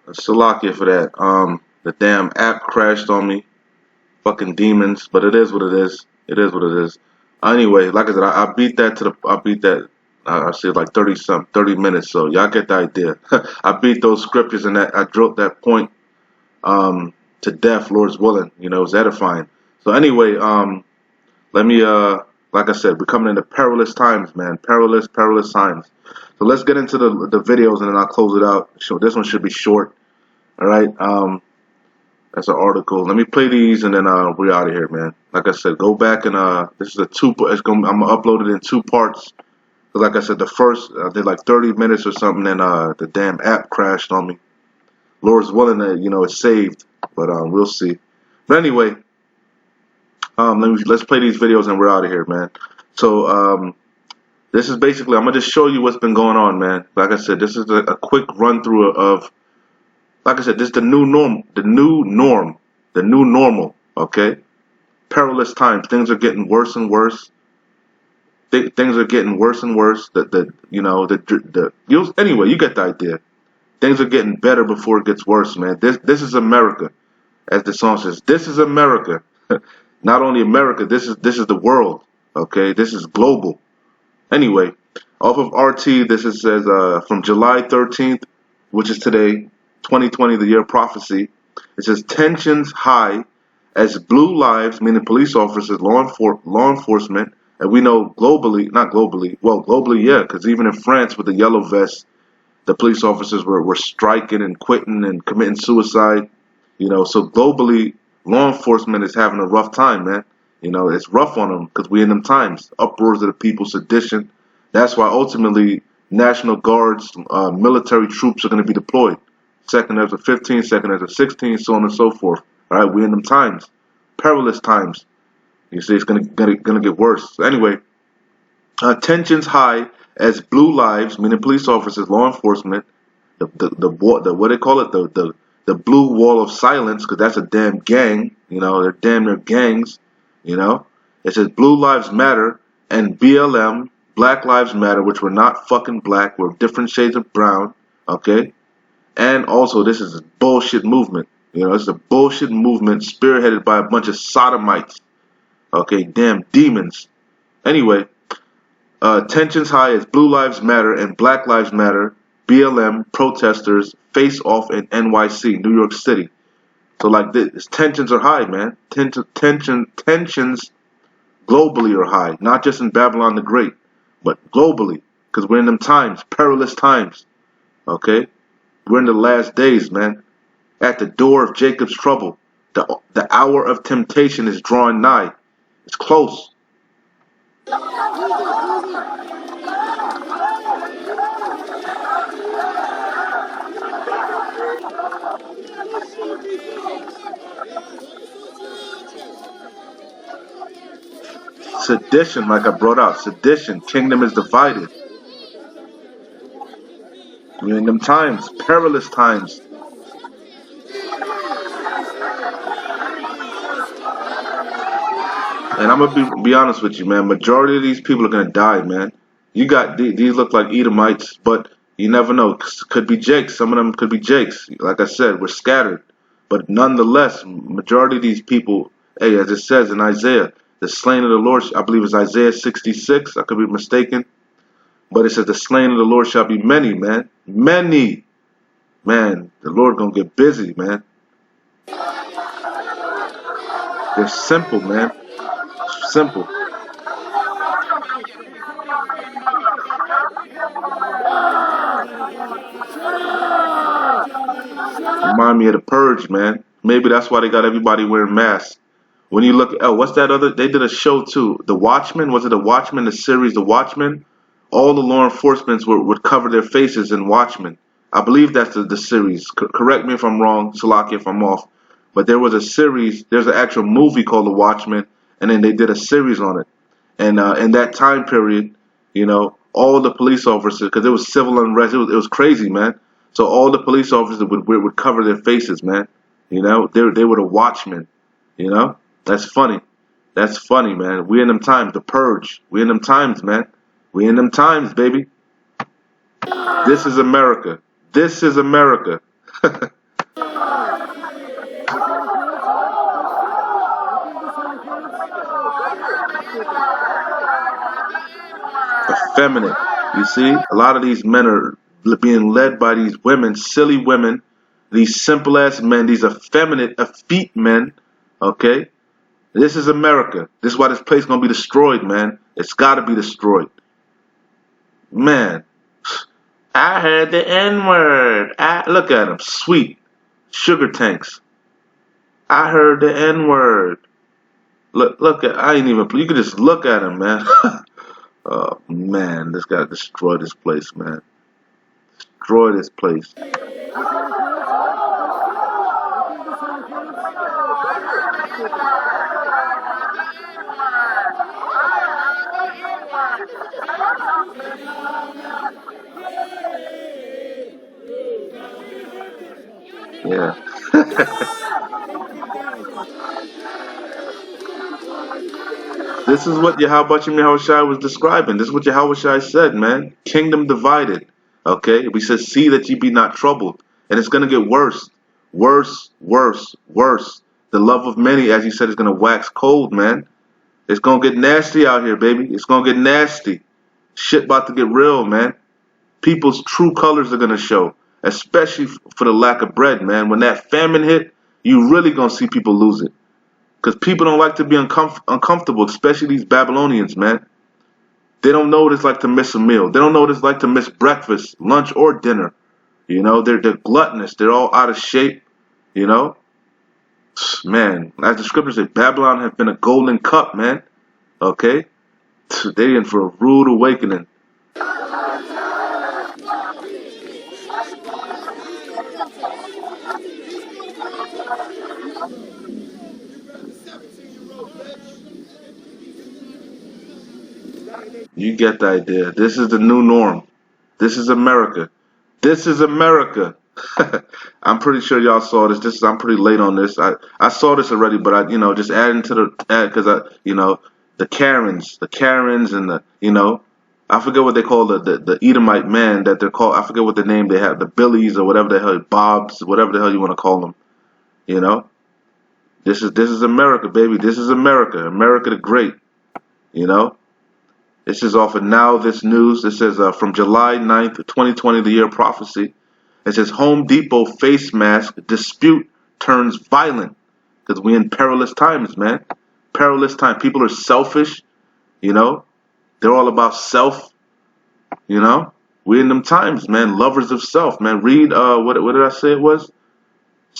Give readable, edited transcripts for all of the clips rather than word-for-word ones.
Salakia for that. The damn app crashed on me. Fucking demons. But it is what it is. It is what it is. Anyway, like I said, I beat that to the. I beat that. I said like 30 minutes. So y'all get the idea. I beat those scriptures and that I drove that point to death. Lord's willing. You know, it was edifying. So anyway, let me like I said, we're coming into perilous times, man. Perilous times. So let's get into the videos and then I'll close it out. So this one should be short. All right. That's an article. Let me play these and then we're out of here, man. Like I said, go back and this is I'm gonna upload it in two parts. Cause like I said, the first I did like 30 minutes or something, and the damn app crashed on me. Lord's willing that it's saved, but we'll see. But anyway, let's play these videos and we're out of here, man. So this is basically I'm gonna just show you what's been going on, man. Like I said, this is a quick run through of. Like I said, this is the new norm, the new normal, okay? Perilous times. Things are getting worse and worse. Things are getting worse and worse. Anyway, you get the idea. Things are getting better before it gets worse, man. This is America, as the song says. This is America. Not only America, this is the world, okay? This is global. Anyway, off of RT, says from July 13th, which is today, 2020, the year of prophecy. It says tensions high as blue lives, meaning police officers, law enforcement, and we know globally, not globally, well, globally, yeah, because even in France with the yellow vests, the police officers were striking and quitting and committing suicide. So globally, law enforcement is having a rough time, man. It's rough on them because we in them times. Uproars of the people, sedition. That's why ultimately National Guards, military troops are going to be deployed. Second as of 15, second as of 16, so on and so forth. All right, we're in them times, perilous times. You see, it's gonna get worse. So anyway, tensions high as blue lives, meaning police officers, law enforcement, the what they call it, the blue wall of silence, because that's a damn gang. They're damn near gangs. It says blue lives matter and BLM, Black Lives Matter, which we're not fucking black, we're different shades of brown. Okay. And also, this is a bullshit movement. This is a bullshit movement spearheaded by a bunch of sodomites. Okay, damn demons. Anyway, tensions high as Blue Lives Matter and Black Lives Matter, BLM protesters face off in NYC, New York City. So like this, tensions are high, man. Tensions globally are high, not just in Babylon the Great, but globally, because we're in them times, perilous times. Okay. We're in the last days, man. At the door of Jacob's trouble. The hour of temptation is drawing nigh. It's close. Sedition, like I brought out. Sedition. Kingdom is divided. We're in them times. Perilous times. And I'm gonna be honest with you, man. Majority of these people are gonna die, man. You got these look like Edomites, but you never know. Could be Jakes. Some of them could be Jakes. Like I said, we're scattered, but nonetheless, majority of these people, hey, as it says in Isaiah, the slain of the Lord, I believe it's Isaiah 66. I could be mistaken, but it says the slain of the Lord shall be many, man. Many, man. The Lord gonna get busy, man. They're simple, man. Simple. Remind me of the Purge, man. Maybe that's why they got everybody wearing masks. When you look, oh, what's that other? They did a show too. The Watchmen. Was it The Watchmen? The series, The Watchmen. All the law enforcements would cover their faces in Watchmen. I believe that's the series. Correct me if I'm wrong, Salaki, if I'm off. But there was a series. There's an actual movie called The Watchmen, and then they did a series on it. And in that time period, all the police officers, because it was civil unrest, it was crazy, man. So all the police officers would cover their faces, man. They were the watchmen. That's funny. That's funny, man. We in them times, the purge. We in them times, man. We in them times, baby. This is America. This is America. Effeminate. You see, a lot of these men are being led by these women, silly women, these simple ass men, these effeminate, effete men. Okay, this is America. This is why this place is gonna be destroyed, man. It's gotta be destroyed, man. I heard the N word. Look at them, sweet sugar tanks. I heard the N word. Look at. I ain't even. You can just look at him, man. Oh man, this gotta destroy this place, man. Destroy this place. Yeah. This is what Yahushua was describing. This is what Yahushua said, man. Kingdom divided. Okay? We said, see that ye be not troubled. And it's going to get worse. Worse, worse, worse. The love of many, as he said, is going to wax cold, man. It's going to get nasty out here, baby. It's going to get nasty. Shit about to get real, man. People's true colors are going to show. Especially for the lack of bread, man. When that famine hit, you really going to see people lose it. Because people don't like to be uncomfortable, especially these Babylonians, man. They don't know what it's like to miss a meal. They don't know what it's like to miss breakfast, lunch, or dinner. You know, they're gluttonous. They're all out of shape, you know. Man, as the scriptures say, Babylon has been a golden cup, man. Okay? They in for a rude awakening. You get the idea. This is the new norm. This is America. This is America. I'm pretty sure y'all saw this. I'm pretty late on this. I saw this already, but just adding to the because the Karens and I forget what they call the Edomite man that they're called. I forget what the name they have, the Billies or whatever the hell, Bobs, whatever the hell you want to call them. You know, this is America, baby. This is America. America the Great. You know. This is off of Now This News. It says from July 9th, 2020, the year of prophecy. It says Home Depot face mask dispute turns violent. Because we in perilous times, man. Perilous time. People are selfish, you know. They're all about self, you know. We in them times, man. Lovers of self, man. Read, what did I say it was?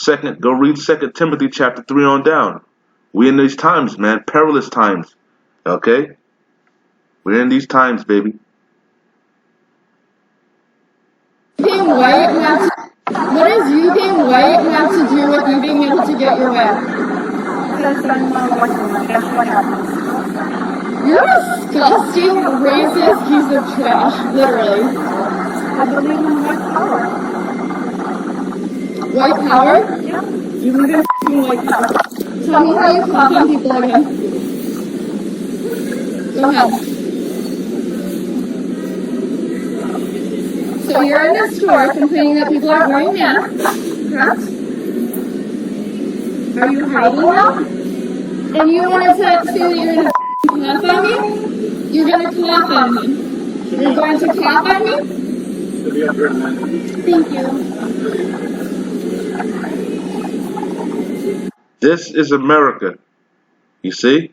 Go read 2 Timothy chapter 3 on down. We in these times, man. Perilous times, okay? We're in these times, baby. Being white have to, what does you being white have to do with you being able to get your way? Because I'm not white, guess what happens? You're a disgusting, racist piece of trash, literally. I believe in white power. White power? Yeah. You believe in f***ing white power. Tell me how you cough on people again. Go ahead. So you're in the store complaining that people are wearing masks, correct? Are you hiding them? And you want to say that you're going to cough on me? You're going to cough on me. You're going to cough on me? Thank you. This is America. You see?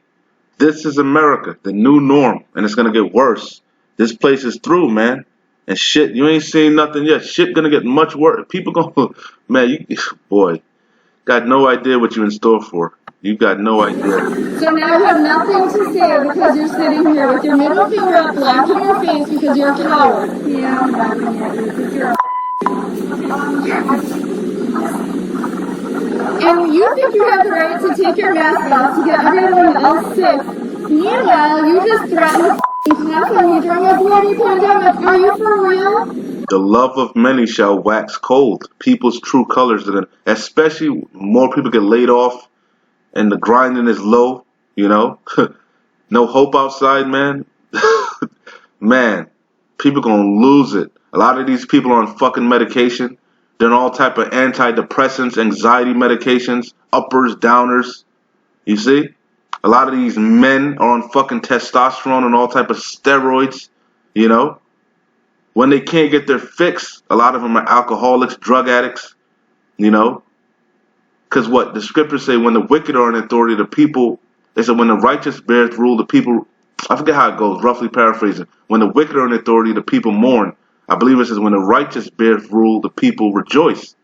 This is America, the new norm. And it's going to get worse. This place is through, man. And shit, you ain't seen nothing yet. Shit gonna get much worse. People gonna, man, boy, got no idea what you in store for. You got no idea. So now you have nothing to say because you're sitting here with your middle finger up, blocking your face because you're a coward. Yeah, I'm laughing at you because you're and you think you have the right to take your mask off to get everyone else sick. Meanwhile, you just threaten to cough on me during a bloody pandemic. Are you for real? The love of many shall wax cold. People's true colors, especially more people get laid off and the grinding is low, you know. No hope outside, man. Man, people gonna lose it. A lot of these people are on fucking medication. They're on all type of antidepressants, anxiety medications, uppers, downers. You see? A lot of these men are on fucking testosterone and all type of steroids, you know? When they can't get their fix, a lot of them are alcoholics, drug addicts, you know? Because what? The scriptures say when the wicked are in authority, the people, they said when the righteous beareth rule, the people, I forget how it goes, roughly paraphrasing. When the wicked are in authority, the people mourn. I believe it says when the righteous beareth rule, the people rejoice.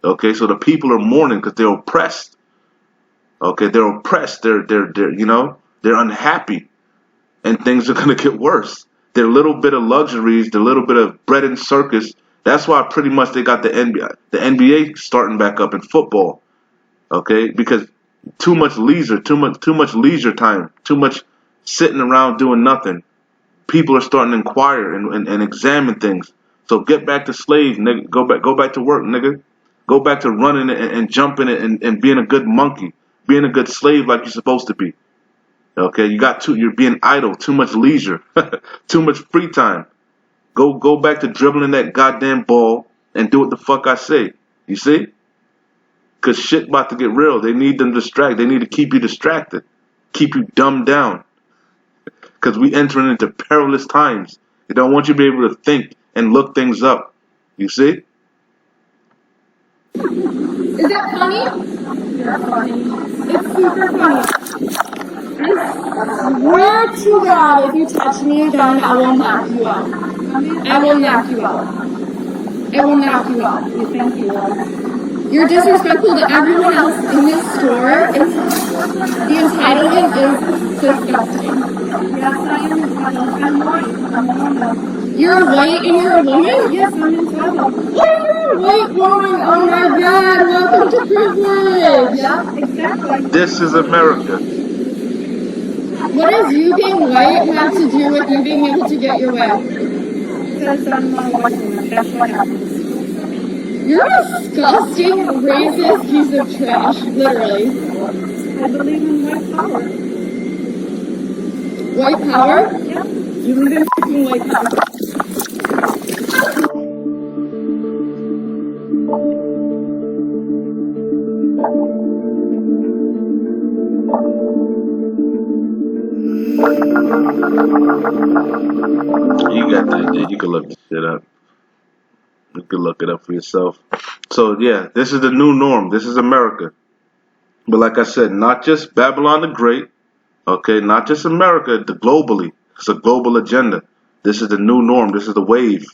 Okay, so the people are mourning because they're oppressed. Okay, they're oppressed. They're you know, they're unhappy, and things are gonna get worse. Their little bit of luxuries, their little bit of bread and circus. That's why pretty much they got the NBA starting back up in football. Okay, because too much leisure, too much leisure time, too much sitting around doing nothing. People are starting to inquire and examine things. So get back to slaves, nigga. Go back to work, nigga. Go back to running and jumping and being a good monkey, being a good slave like you're supposed to be. Okay, you're being idle, too much leisure, too much free time. Go back to dribbling that goddamn ball and do what the fuck I say. You see? Cause shit about to get real. They need them distracted. They need to keep you distracted, keep you dumbed down. Cause we entering into perilous times. They don't want you to be able to think and look things up. You see? Is that funny? You're funny. It's super funny. I swear to God, if you touch me again, I will knock you out. I will knock you out. I will knock you out. You think you will? You're disrespectful to everyone else in this store. The entitlement is disgusting. Yes, I am entitled. I'm white. I'm a woman. You're white and you're a woman? Yes, I'm entitled. Oh, you're a white woman. Oh my God. Welcome to privilege. Yeah, exactly. This is America. What does you being white have to do with you being able to get your way? Because I'm a white woman. That's what happens. You're a disgusting, racist piece of trash, literally. I believe in white power. White power? Yeah. You believe in fucking white power. You got that, dude. You can look this shit up. You can look it up for yourself. So yeah, this is the new norm. This is America. But like I said, not just Babylon the Great, okay, not just America, globally. It's a global agenda. This is the new norm. This is the wave.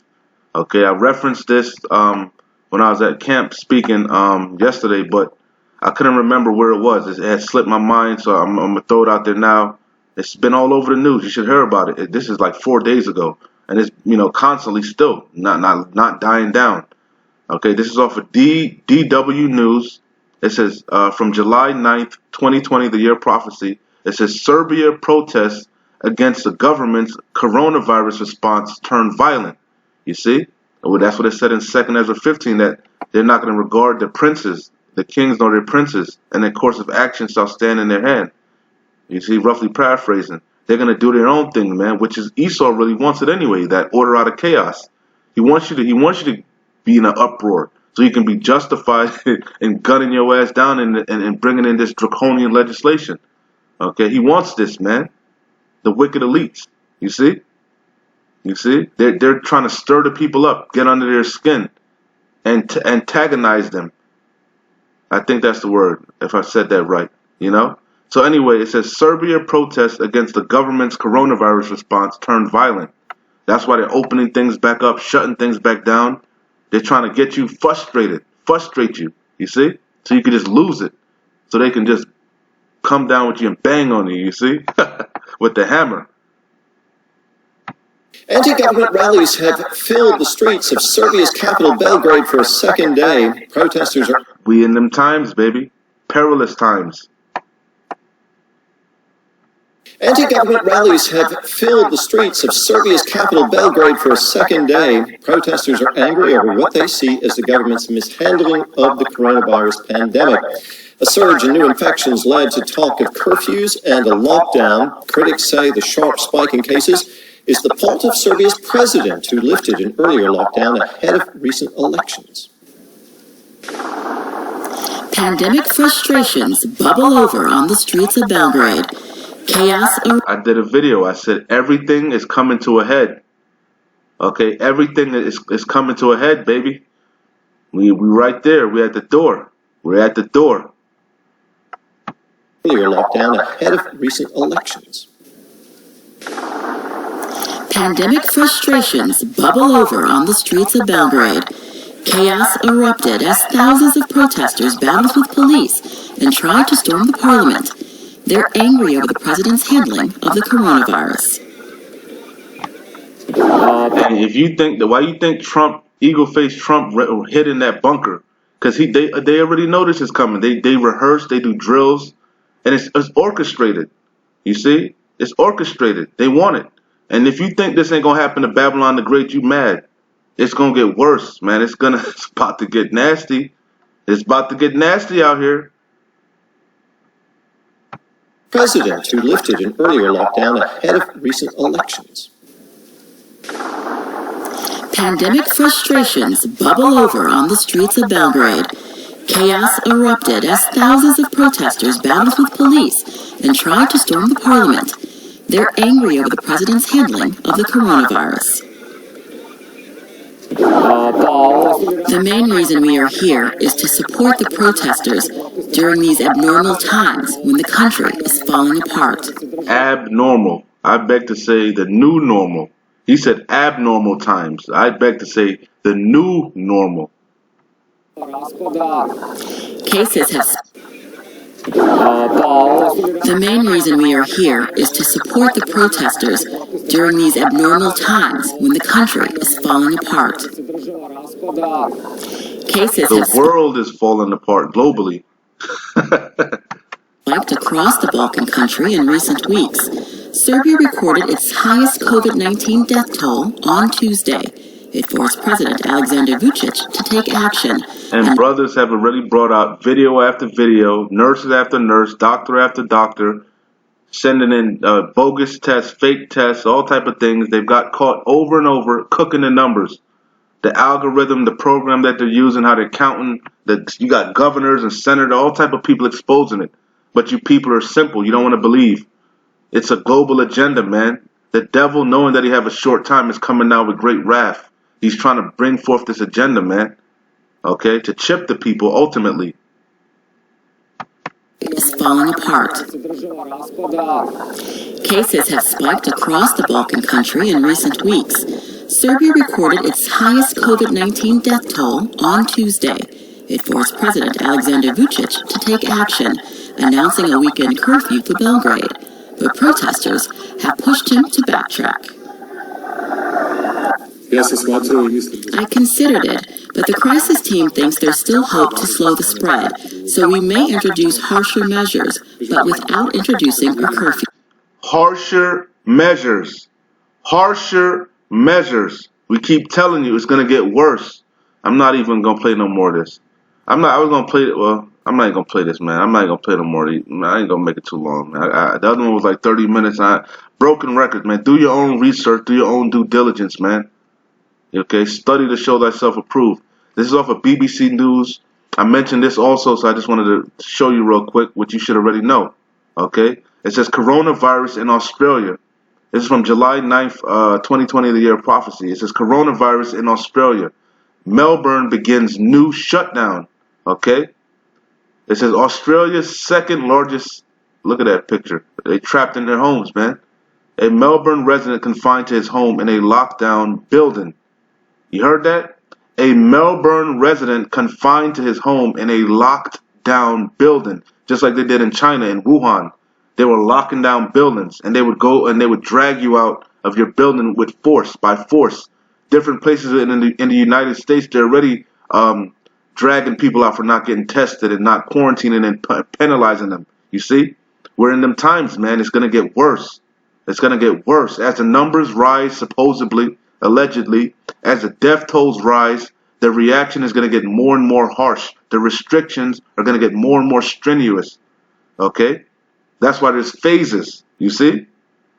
Okay, I referenced this when I was at camp speaking yesterday, but I couldn't remember where it was. It had slipped my mind, so I'm gonna throw it out there now. It's been all over the news. You should hear about it. This is like 4 days ago, and it's constantly still not dying down. Okay, this is off of DW News. It says from July 9th, 2020, the year of prophecy. It says Serbia protests against the government's coronavirus response turned violent. You see? Well, that's what it said in 2nd Ezra 15, that they're not going to regard the princes, the kings nor their princes, and their course of action shall stand in their hand. You see, roughly paraphrasing. They're going to do their own thing, man, which is Esau really wants it anyway, that order out of chaos. He wants you to be in an uproar so you can be justified in gunning your ass down and bringing in this draconian legislation. Okay, he wants this, man. The wicked elites. You see? You see? They're trying to stir the people up, get under their skin, and antagonize them. I think that's the word, if I said that right. You know? So anyway, it says Serbia protests against the government's coronavirus response turned violent. That's why they're opening things back up, shutting things back down. They're trying to get you frustrate you, you see? So you can just lose it. So they can just come down with you and bang on you see? With the hammer. Anti-government rallies have filled the streets of Serbia's capital, Belgrade, for a second day. Protesters are... We in them times, baby. Perilous times. Anti-government rallies have filled the streets of Serbia's capital, Belgrade, for a second day. Protesters are angry over what they see as the government's mishandling of the coronavirus pandemic. A surge in new infections led to talk of curfews and a lockdown. Critics say the sharp spike in cases is the fault of Serbia's president, who lifted an earlier lockdown ahead of recent elections. Pandemic frustrations bubble over on the streets of Belgrade. Chaos. I did a video. I said everything is coming to a head. Okay, everything is coming to a head, baby. We right there. We're at the door. We're at the door. Earlier lockdown ahead of recent elections. Pandemic frustrations bubble over on the streets of Belgrade. Chaos erupted as thousands of protesters battled with police and tried to storm the parliament. They're angry over the president's handling of the coronavirus. And if you think that, why you think Trump, eagle-faced Trump, hid in that bunker? Because they already know this is coming. They rehearse, they do drills, and it's orchestrated. You see, it's orchestrated. They want it. And if you think this ain't gonna happen to Babylon the Great, you mad. It's gonna get worse, man. It's about to get nasty. It's about to get nasty out here. President who lifted an earlier lockdown ahead of recent elections. Pandemic frustrations bubble over on the streets of Belgrade. Chaos erupted as thousands of protesters battled with police and tried to storm the parliament. They're angry over the president's handling of the coronavirus. The main reason we are here is to support the protesters during these abnormal times when the country is falling apart. Abnormal. I beg to say the new normal. He said abnormal times. I beg to say the new normal. Cases have. The main reason we are here is to support the protesters during these abnormal times when the country is falling apart. The world is falling apart globally. Spiked across the Balkan country in recent weeks. Serbia recorded its highest COVID-19 death toll on Tuesday. It forced President Alexander Vučić to take action. And brothers have already brought out video after video, nurses after nurse, doctor after doctor, sending in bogus tests, fake tests, all type of things. They've got caught over and over cooking the numbers. The algorithm, the program that they're using, how they're counting. You got governors and senators, all type of people exposing it. But you people are simple. You don't want to believe. It's a global agenda, man. The devil, knowing that he have a short time, is coming out with great wrath. He's trying to bring forth this agenda, man. Okay, to chip the people ultimately. Is falling apart. Cases have spiked across the Balkan country in recent weeks. Serbia recorded its highest COVID-19 death toll on Tuesday. It forced President Alexander Vučić to take action, announcing a weekend curfew for Belgrade. But protesters have pushed him to backtrack. I considered it, but the crisis team thinks there's still hope to slow the spread, so we may introduce harsher measures, but without introducing a curfew. Harsher measures. Harsher measures. We keep telling you it's going to get worse. I'm not even going to play no more of this. I was going to play it. Well, I'm not even going to play this, man. I'm not even going to play no more. I ain't going to make it too long, man. The other one was like 30 minutes. Broken record, man. Do your own research. Do your own due diligence, man. Okay, study to show thyself approved. This is off of BBC News. I mentioned this also, so I just wanted to show you real quick what you should already know. Okay, it says coronavirus in Australia. This is from July 9th, 2020, the year of prophecy. It says coronavirus in Australia. Melbourne begins new shutdown. Okay, it says Australia's second largest. Look at that picture. They trapped in their homes, man. A Melbourne resident confined to his home in a lockdown building. You heard that? A Melbourne resident confined to his home in a locked down building, just like they did in China, in Wuhan. They were locking down buildings, and they would go and they would drag you out of your building with force, by force. Different places in the United States, they're already dragging people out for not getting tested and not quarantining and penalizing them. You see? We're in them times, man. It's going to get worse. It's going to get worse. As the numbers rise, supposedly, allegedly, as the death tolls rise, the reaction is going to get more and more harsh. The restrictions are going to get more and more strenuous. Okay? That's why there's phases, you see?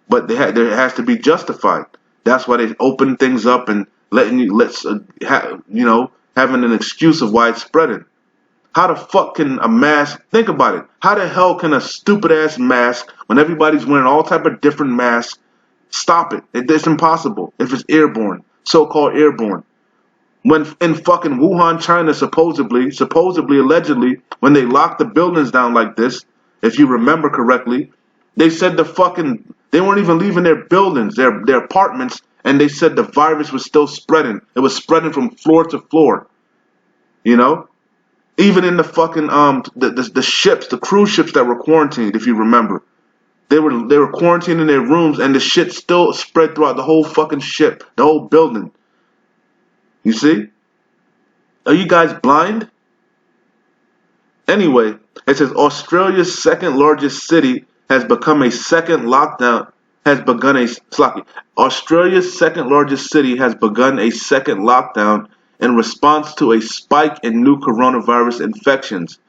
But there has to be justified. That's why they open things up and having an excuse of why it's spreading. How the fuck can a mask, think about it, how the hell can a stupid ass mask, when everybody's wearing all type of different masks, stop it? It's impossible if it's airborne, so-called airborne. When in fucking Wuhan, China, supposedly, allegedly, when they locked the buildings down like this, if you remember correctly, they said they weren't even leaving their buildings, their apartments, and they said the virus was still spreading. It was spreading from floor to floor. You know? Even in the fucking the ships, the cruise ships that were quarantined, if you remember, they were quarantined in their rooms, and the shit still spread throughout the whole fucking ship, the whole building. You see? Are you guys blind? Anyway, it says Australia's second largest city has become a second lockdown. Australia's second largest city has begun a second lockdown in response to a spike in new coronavirus infections.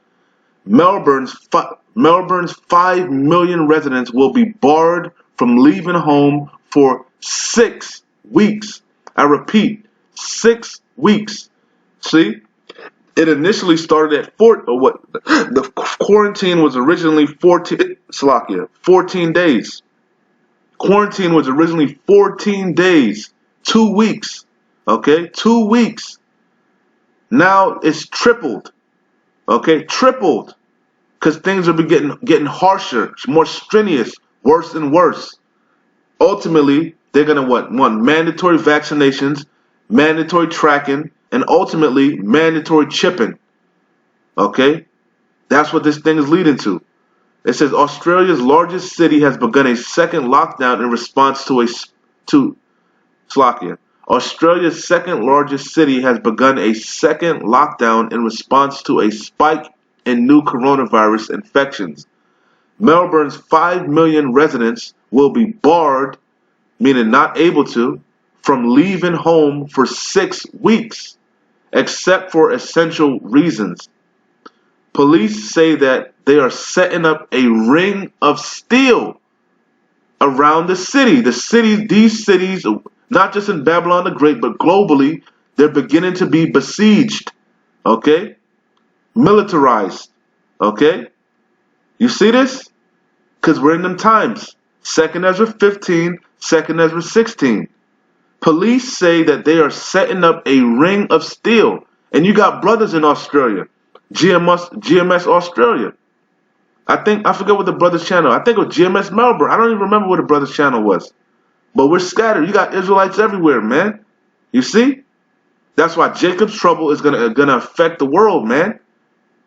Melbourne's 5 million residents will be barred from leaving home for 6 weeks. I repeat, 6 weeks. See? It initially started at the quarantine was originally 14 days. Quarantine was originally 14 days, 2 weeks. Okay, 2 weeks. Now it's tripled. Okay, tripled. Because things are getting harsher, more strenuous, worse and worse. Ultimately, they're gonna want mandatory vaccinations, mandatory tracking, and ultimately mandatory chipping. Okay, that's what this thing is leading to. It says Australia's largest city has begun a second lockdown in response to Slovakia. Australia's second largest city has begun a second lockdown in response to a spike in new coronavirus infections. Melbourne's 5 million residents will be barred, meaning not able to, from leaving home for 6 weeks, except for essential reasons. Police say that they are setting up a ring of steel around the city. These cities, not just in Babylon the Great, but globally, they're beginning to be besieged. Okay? Militarized. Okay? You see this? Because we're in them times. 2nd Ezra 15, 2nd Ezra 16. Police say that they are setting up a ring of steel. And you got brothers in Australia. GMS Australia. I forget what the brothers channel. I think it was GMS Melbourne. I don't even remember what the brothers channel was. But we're scattered. You got Israelites everywhere, man. You see? That's why Jacob's trouble is gonna affect the world, man.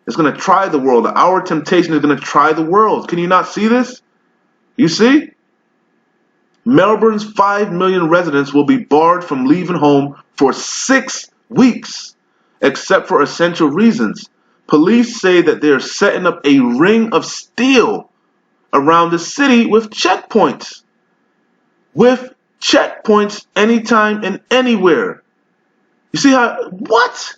It's gonna try the world. Our temptation is gonna try the world. Can you not see this? You see? Melbourne's 5 million residents will be barred from leaving home for 6 weeks, except for essential reasons. Police say that they are setting up a ring of steel around the city with checkpoints. With checkpoints anytime and anywhere. You see how, what?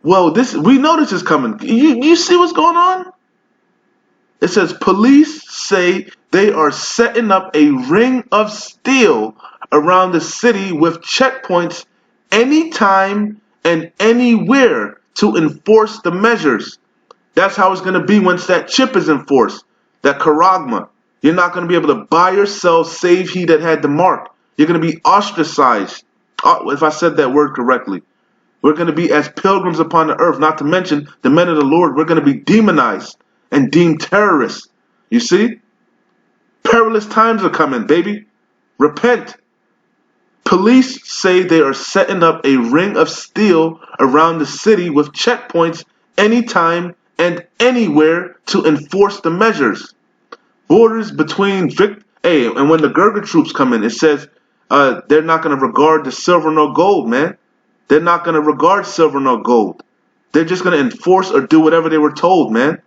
Well, we know this is coming. You see what's going on? It says police say they are setting up a ring of steel around the city with checkpoints anytime and anywhere to enforce the measures. That's how it's going to be once that chip is enforced, that charagma. You're not going to be able to buy or sell save he that had the mark. You're going to be ostracized. If I said that word correctly. We're going to be as pilgrims upon the earth, not to mention the men of the Lord. We're going to be demonized and deemed terrorists. You see? Perilous times are coming, baby. Repent. Police say they are setting up a ring of steel around the city with checkpoints anytime and anywhere to enforce the measures. Borders between and when the Gurga troops come in, it says they're not going to regard the silver nor gold, man. They're not going to regard silver nor gold. They're just going to enforce or do whatever they were told, man.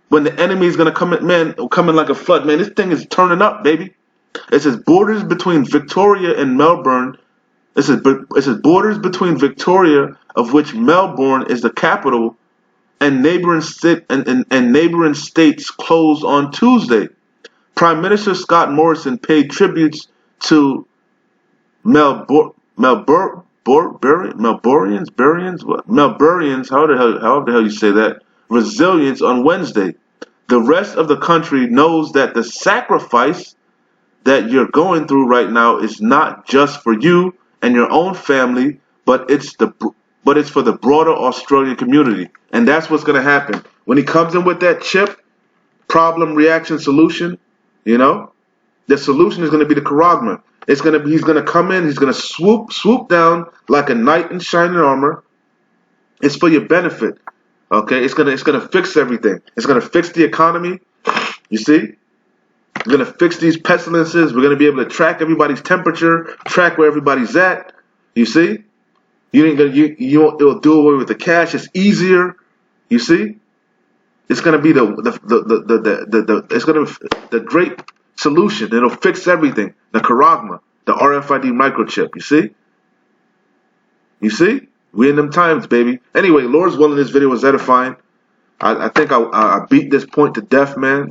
When the enemy is going to come in like a flood, man, this thing is turning up, baby. It says borders between Victoria and Melbourne. It says borders between Victoria, of which Melbourne is the capital, and neighboring states closed on Tuesday. Prime Minister Scott Morrison paid tributes to Melbourne Melburians, however the hell you say that, resilience on Wednesday. The rest of the country knows that the sacrifice that you're going through right now is not just for you and your own family, but it's for the broader Australian community. And that's what's going to happen. When he comes in with that chip, problem, reaction, solution, you know, the solution is going to be the charagma. He's going to come in, he's going to swoop down like a knight in shining armor. It's for your benefit. Okay? It's going to fix everything. It's going to fix the economy. You see? We're going to fix these pestilences. We're going to be able to track everybody's temperature, track where everybody's at. You see? It'll do away with the cash. It's easier. You see? It's going to be the great solution. It'll fix everything. The charagma, the RFID microchip. You see? You see? We in them times, baby. Anyway, Lord's willing, this video was edifying. I think I beat this point to death, man.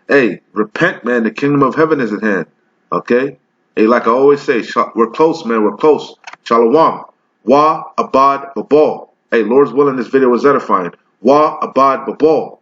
Hey, repent, man. The kingdom of heaven is at hand. Okay? Hey, like I always say, we're close, man. We're close. Shalom. Wa abad babal. Hey, Lord's willing, this video was edifying. Wa abad babal.